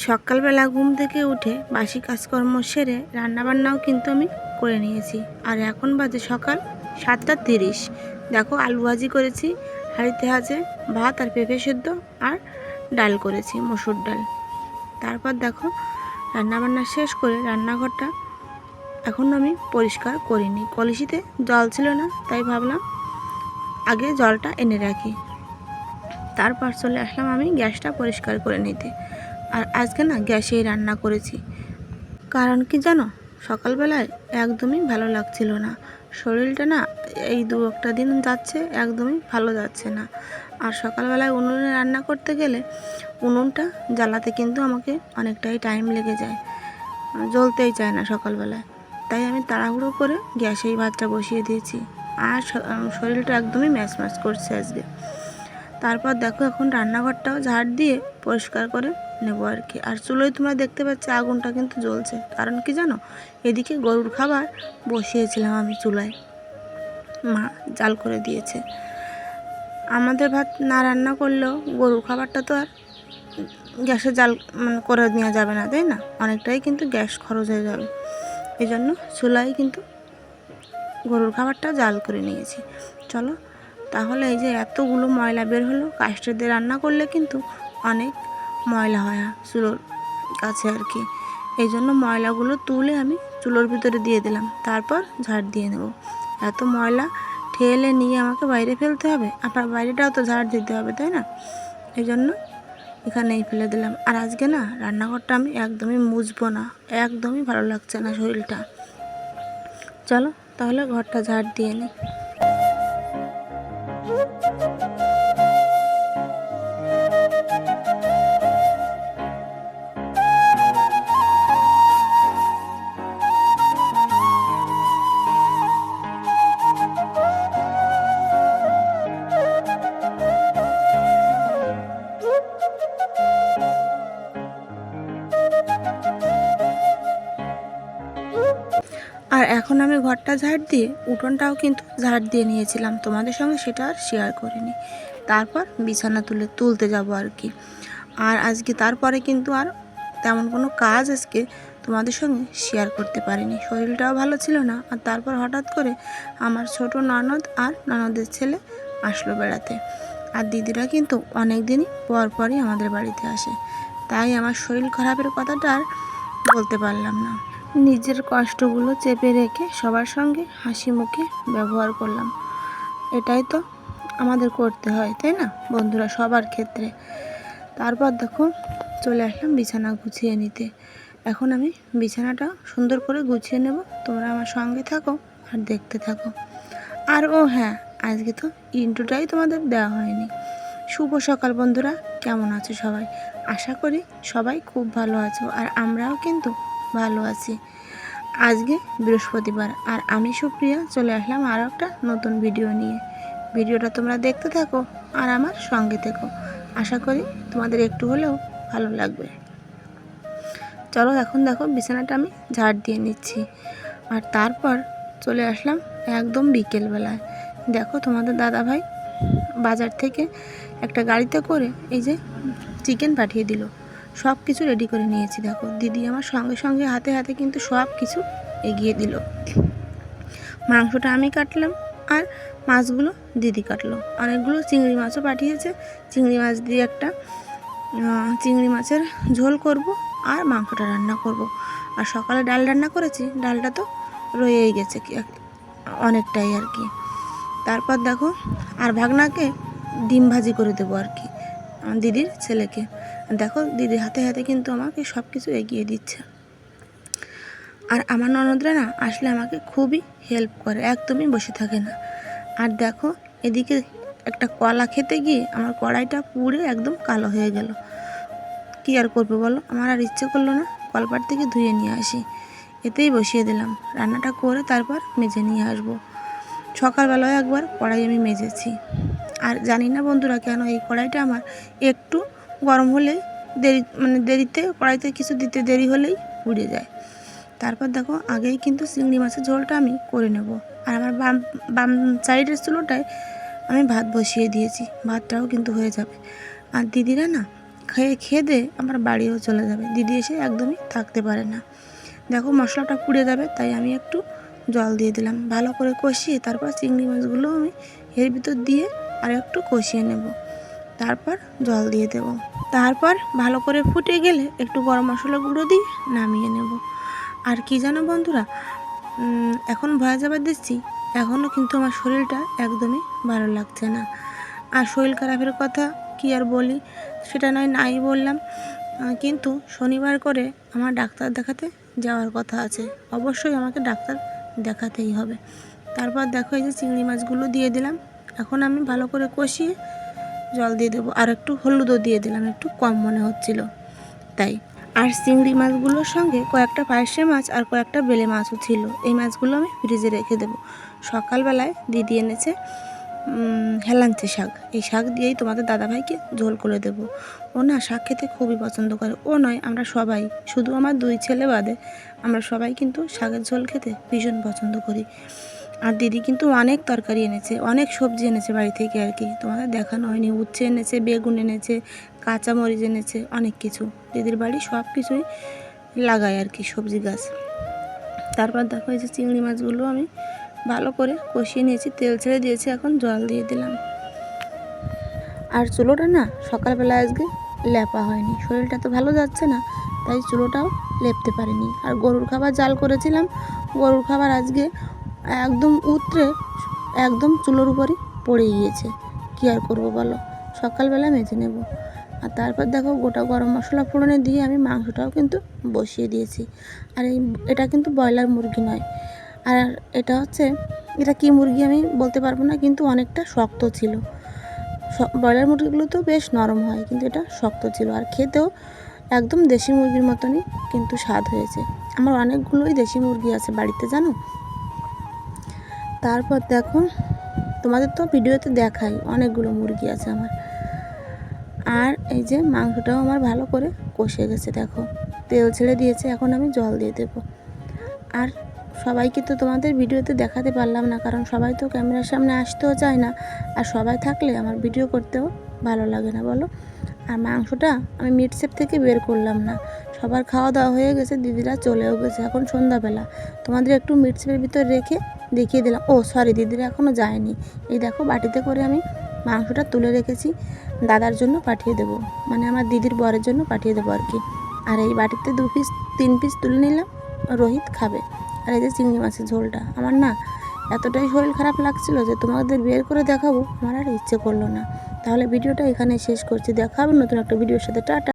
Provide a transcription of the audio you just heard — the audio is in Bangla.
সকালবেলা ঘুম থেকে উঠে বাসি কাজকর্ম সেরে রান্নাবান্নাও কিন্তু আমি করে নিয়েছি। আর এখন বাজে সকাল 7:30। দেখো আলু ভাজি করেছি, হাঁড়িতে আছে ভাত আর পেঁপে সেদ্ধ, আর ডাল করেছি, মসুর ডাল। তারপর দেখো রান্নাবান্না শেষ করে রান্নাঘরটা এখন আমি পরিষ্কার করিনি। কলসিতে জল ছিল না, তাই ভাবলাম আগে জলটা এনে রাখি। তারপর চলে আসলাম আমি গ্যাসটা পরিষ্কার করে নিতে। আর আজকে না গ্যাসেই রান্না করেছি, কারণ কি জানো, সকালবেলায় একদমই ভালো লাগছিল না। শরীরটা না এই দু একটা দিন যাচ্ছে একদমই ভালো যাচ্ছে না। আর সকালবেলায় উনুনে রান্না করতে গেলে উনুনটা জ্বালাতে কিন্তু আমাকে অনেকটাই টাইম লেগে যায়, জ্বলতেই চায় না সকালবেলায়। তাই আমি তাড়াহুড়ো করে গ্যাসেই ভাতটা বসিয়ে দিয়েছি। আর শরীরটা একদমই ম্যাচ ম্যাচ করছে আজকে। তারপর দেখো এখন রান্নাঘরটাও ঝাড় দিয়ে পরিষ্কার করে নেবো আর কি। আর চুলোয় তোমরা দেখতে পাচ্ছ আগুনটা কিন্তু জ্বলছে, কারণ কি জানো, এদিকে গরুর খাবার বসিয়েছিলাম আমি চুলায়, মা জাল করে দিয়েছে। আমাদের ভাত না রান্না করলেও গরুর খাবারটা তো আর গ্যাসে জাল করে নেওয়া যাবে না, তাই না? অনেকটাই কিন্তু গ্যাস খরচ হয়ে যাবে। এই জন্য চুলায় কিন্তু গরুর খাবারটা জাল করে নিয়েছি। চলো তাহলে, এই যে এতগুলো ময়লা বের হলো, কাস্টে দিয়ে রান্না করলে কিন্তু অনেক ময়লা হয় চুলোর কাছে আর কি। এই জন্য ময়লাগুলো তুলে আমি চুলোর ভিতরে দিয়ে দিলাম, তারপর ঝাড় দিয়ে নেব। এত ময়লা ঠেলে নিয়ে আমাকে বাইরে ফেলতে হবে, আবার বাইরেটাও তো ঝাড় দিতে হবে, তাই না? এই জন্য এখানেই ফেলে দিলাম। আর আজকে না রান্নাঘরটা আমি একদমই মুছবো না, একদমই ভালো লাগছে না শরীরটা। চলো তাহলে ঘরটা ঝাড় দিয়ে নিই। আর এখন আমি ঘরটা ঝাড় দিয়ে উঠোনটাও কিন্তু ঝাড় দিয়ে নিয়েছিলাম, তোমাদের সঙ্গে সেটা আর শেয়ার করিনি। তারপর বিছানা তুলতে যাব আর কি। আর আজকে তারপরে কিন্তু আর তেমন কোনো কাজ আজকে তোমাদের সঙ্গে শেয়ার করতে পারিনি, শরীরটাও ভালো ছিল না। আর তারপর হঠাৎ করে আমার ছোট ননদ আর ননদের ছেলে আসলো বেড়াতে। আর দিদিরা কিন্তু অনেক দিনই পরই আমাদের বাড়িতে আসে, তাই আমার শরীর খারাপের কথাটা আর বলতে পারলাম না। নিজের কষ্টগুলো চেপে রেখে সবার সঙ্গে হাসি মুখে ব্যবহার করলাম। এটাই তো আমাদের করতে হয়, তাই না বন্ধুরা, সবার ক্ষেত্রে। তারপর দেখো চলে আসলাম বিছানা গুছিয়ে নিতে। এখন আমি বিছানাটা সুন্দর করে গুছিয়ে নেব, তোমরা আমার সঙ্গে থাকো আর দেখতে থাকো। আর ও হ্যাঁ, আজকে তো ইন্ট্রোটাই তোমাদের দেওয়া হয়নি। শুভ সকাল বন্ধুরা, কেমন আছো সবাই? আশা করি সবাই খুব ভালো আছো, আর আমরাও কিন্তু ভালো আছি। আজকে বৃহস্পতিবার, আর আমি সুপ্রিয়া চলে আসলাম আরও একটা নতুন ভিডিও নিয়ে। ভিডিওটা তোমরা দেখতে থাকো আর আমার সঙ্গে থেকো, আশা করি তোমাদের একটু হলেও ভালো লাগবে। চলো এখন দেখো বিছানাটা আমি ঝাড় দিয়ে নিচ্ছি। আর তারপর চলে আসলাম একদম বিকেলবেলায়। দেখো তোমাদের দাদা ভাই বাজার থেকে একটা গাড়িতে করে এই যে চিকেন পাঠিয়ে দিল। সব কিছু রেডি করে নিয়েছি। দেখো দিদি আমার সঙ্গে সঙ্গে হাতে হাতে কিন্তু সব কিছু এগিয়ে দিল। মাংসটা আমি কাটলাম আর মাছগুলো দিদি কাটলো। অনেকগুলো চিংড়ি মাছও পাঠিয়েছে, চিংড়ি মাছ দিয়ে একটা চিংড়ি মাছের ঝোল করব আর মাংসটা রান্না করব। আর সকালে ডাল রান্না করেছি, ডালটা তো রয়েই গেছে অনেকটাই আর কি। তারপর দেখো আর ভাগনাকে ডিম ভাজি করে দেবো আর কি, দিদির ছেলেকে। দেখো দিদির হাতে হাতে কিন্তু আমাকে সব কিছু এগিয়ে দিচ্ছে। আর আমার ননদরা না আসলে আমাকে খুবই হেল্প করে, একদমই বসে থাকে না। আর দেখো এদিকে একটা কলা খেতে গিয়ে আমার কড়াইটা পুড়ে একদম কালো হয়ে গেল। কী আর করবো বলো, আমার আর ইচ্ছে করলো না, কলপাট থেকে ধুয়ে নিয়ে আসি, এতেই বসিয়ে দিলাম। রান্নাটা করে তারপর মেজে নিয়ে আসবো। সকালবেলায় একবার কড়াই আমি মেজেছি। আর জানি না বন্ধুরা কেন এই কড়াইটা আমার একটু গরম হলেই দেরিতে কড়াইতে কিছু দিতে দেরি হলেই পুড়ে যায়। তারপর দেখো আগেই কিন্তু চিংড়ি মাছের ঝোলটা আমি করে নেব। আর আমার বাম সাইডের চুলোটায় আমি ভাত বসিয়ে দিয়েছি, ভাতটাও কিন্তু হয়ে যাবে। আর দিদিরা না খেয়ে দিয়ে আমার বাড়িও চলে যাবে, দিদি এসে একদমই থাকতে পারে না। দেখো মশলাটা পুড়ে যাবে, তাই আমি একটু জল দিয়ে দিলাম, ভালো করে কষিয়ে তারপর চিংড়ি মাছগুলো আমি এর ভিতর দিয়ে আর একটু কষিয়ে নেব, তারপর জল দিয়ে দেব। তারপর ভালো করে ফুটে গেলে একটু গরম মশলা গুঁড়ো দিয়ে নামিয়ে নেব। আর কি জানো বন্ধুরা, এখন ভয়েস ওভার দিচ্ছি, এখনও কিন্তু আমার শরীরটা একদমই ভালো লাগছে না। আর শরীর খারাপের কথা কি আর বলি, সেটা নাই বললাম, কিন্তু শনিবার করে আমার ডাক্তার দেখাতে যাওয়ার কথা আছে, অবশ্যই আমাকে ডাক্তার দেখাতেই হবে। তারপর দেখো এই যে চিংড়ি মাছগুলো দিয়ে দিলাম, এখন আমি ভালো করে কষিয়ে জল দিয়ে দেবো, আর একটু হলুদও দিয়ে দিলাম, একটু কম মনে হচ্ছিল তাই। আর চিংড়ি মাছগুলোর সঙ্গে কয়েকটা পার্শে মাছ আর কয়েকটা বেলে মাছও ছিল, এই মাছগুলো আমি ফ্রিজে রেখে দেবো। সকালবেলায় দিদি এনেছে হেলাঞ্চি শাক, এই শাক দিয়েই তোমাদের দাদাভাইকে ঝোল করে দেবো। ও না শাক খেতে খুবই পছন্দ করে, ও নয় আমরা সবাই, শুধু আমার 2 ছেলে বাদে আমরা সবাই কিন্তু শাকের ঝোল খেতে ভীষণ পছন্দ করি। আর দিদি কিন্তু অনেক তরকারি এনেছে, অনেক সবজি এনেছে বাড়ি থেকে আর কি, তোমাদের দেখানো হয়নি। উচ্ছে এনেছে, বেগুন এনেছে, কাঁচামরিচ এনেছে, অনেক কিছু। দিদির বাড়ি সব কিছুই লাগায় আর কি, সবজি গাছ। তারপর দেখো এই যে চিংড়ি মাছগুলো আমি ভালো করে কষিয়ে নিয়েছি, তেল ছেড়ে দিয়েছি, এখন জল দিয়ে দিলাম। আর চুলোটা না সকালবেলা আজকে লেপা হয়নি, শরীরটা তো ভালো যাচ্ছে না, তাই চুলোটাও লেপতে পারিনি। আর গরুর খাবার জাল করেছিলাম, গরুর খাবার আজকে একদম উতরে একদম চুলোর উপরই পড়ে গিয়েছে, কী আর করবো বলো, সকালবেলা মেজে নেব। আর তারপর দেখো গোটা গরম মশলা ফোড়নে দিয়ে আমি মাংসটাও কিন্তু বসিয়ে দিয়েছি। আর এটা কিন্তু ব্রয়লার মুরগি নয়, আর এটা কি মুরগি আমি বলতে পারবো না, কিন্তু অনেকটা শক্ত ছিল। ব্রয়লার মুরগিগুলো তো বেশ নরম হয়, কিন্তু এটা শক্ত ছিল, আর খেতেও একদম দেশি মুরগির মতনই কিন্তু স্বাদ হয়েছে। আমার অনেকগুলোই দেশি মুরগি আছে বাড়িতে জানো। তারপর দেখো তোমাদের তো ভিডিওতে দেখাই অনেকগুলো মুরগি আছে আমার। আর এই যে মাংসটাও আমার ভালো করে কষে গেছে, দেখো তেল ছেড়ে দিয়েছে, এখন আমি জল দিয়ে দেব। আর সবাইকে তো তোমাদের ভিডিওতে দেখাতে পারলাম না, কারণ সবাই তো ক্যামেরার সামনে আসতেও চায় না, আর সবাই থাকলে আমার ভিডিও করতেও ভালো লাগে না বলো। আর মাংসটা আমি মিট শেপ থেকে বের করলাম না, সবার খাওয়া দাওয়া হয়ে গেছে, দিদিরা চলেও গেছে, এখন সন্ধ্যাবেলা তোমাদের একটু মিট শেপের ভিতর রেখে দেখিয়ে দিলাম। ও সরি, দিদিরা এখনও যায়নি। এই দেখো বাটিতে করে আমি মাংসটা তুলে রেখেছি, দাদার জন্য পাঠিয়ে দেবো, মানে আমার দিদির বরের জন্য পাঠিয়ে দেবো আর কি। আর এই বাটিতে 2 পিস 3 পিস তুলে নিলাম, রোহিত খাবে। আর এই যে চিংড়ি মাছের ঝোলটা, আমার না এতটাই শরীর খারাপ লাগছিল যে তোমাদের বের করে দেখাবো আমার আর ইচ্ছে করলো না। তাহলে ভিডিওটা এখানে শেষ করছি, দেখা হবে নতুন একটা ভিডিওর সাথে, টাটা।